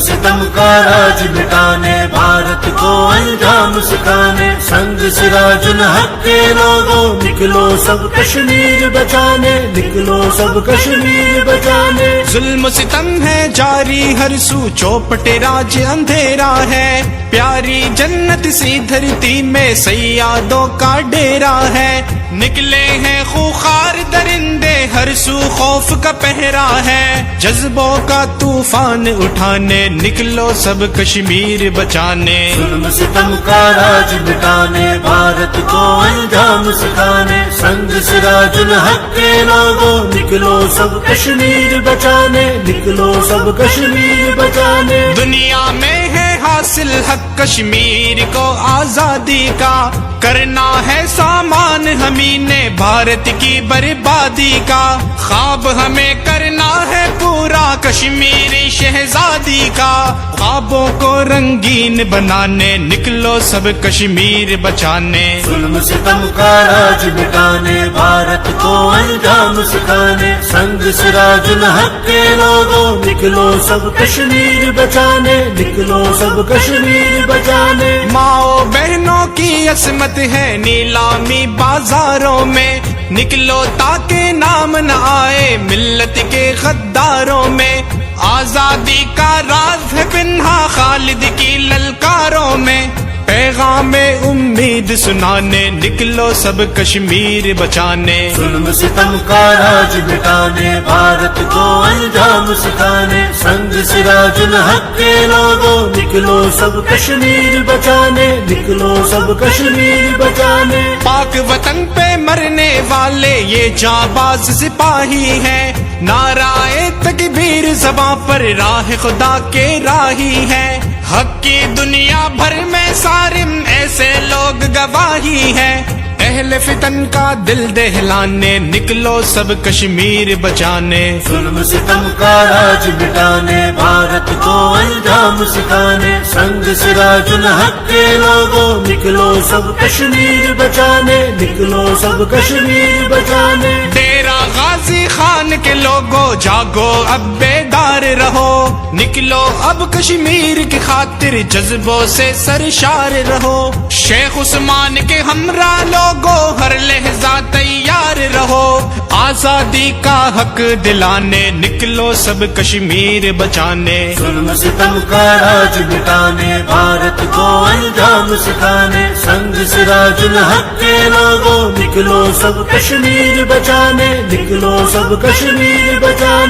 ستم کا راج مٹانے، بھارت کو انجام سکھانے، سنگ سراج الحق کے لوگوں نکلو سب کشمیر بچانے، نکلو سب کشمیر بچانے۔ ظلم ستم ہے جاری ہر سو، چوپٹ راج اندھیرا ہے، پیاری جنت سی دھرتی میں سیادوں کا ڈیرا ہے، نکلے ہیں خوخار درندے ہر سو خوف کا پہرا ہے، جذبوں کا طوفان اٹھانے نکلو سب کشمیر بچانے۔ ظلم ستم کا راج مٹانے، بھارت کو انجام سکھانے، سنگ سراج الحق کے لوگوں نکلو سب کشمیر بچانے، نکلو سب کشمیر بچانے۔ دنیا میں ہے حاصل حق کشمیر کو آزادی کا، کرنا ہے سامان ہمیں نے بھارت کی بربادی کا، خواب ہمیں کرنا ہے پورا کشمیری شہزادی کا، خوابوں کو رنگین بنانے نکلو سب کشمیر بچانے۔ ظلم ستم کا راج مٹانے، بھارت کو انجام سکھانے، سنگ سراج الحق کے لوگوں نکلو سب کشمیر بچانے، نکلو سب کشمیر بچانے۔ ماؤں بہنوں کی عصمت ہے نیلامی بازاروں میں، نکلو تاکہ نام نہ آئے ملت کے غداروں میں، آزادی کا راز ہے پنہا خالد کی للکاروں میں، پیغام امید سنانے نکلو سب کشمیر بچانے۔ ظلم ستم کا راج مٹانے، بھارت کو انجام سکھانے، سنگ سراج الحق کے لوگوں نکلو سب کشمیر بچانے، نکلو سب کشمیر بچانے۔ پاک وطن پہ مرنے والے یہ جانباز سپاہی ہیں، نعرہ تکبیر زباں پر راہ خدا کے راہی ہیں، حق کی دنیا بھر میں صارم ایسے لوگ گواہی ہیں، اہل فتن کا دل دہلانے نکلو سب کشمیر بچانے۔ ظلم ستم کا راج مٹانے، بھارت کو انجام سکھانے، سنگ سراج الحق کے لوگوں نکلو سب کشمیر بچانے، نکلو سب کشمیر بچانے۔ ڈیرہ غازی خان کے لوگوں جاگو اب بیدار رہو، نکلو اب کشمیر کی خاطر جذبوں سے سرشار رہو، شیخ عثمان کے ہمراہ لوگوں ہر لحظہ تیار رہو، آزادی کا حق دلانے نکلو سب کشمیر بچانے۔ ظلم ستم کا راج مٹانے، بھارت کو انجام سکھانے، سنگ سراج الحق کے لوگوں نکلو سب کشمیر بچانے، نکلو سب کشمیر بچانے۔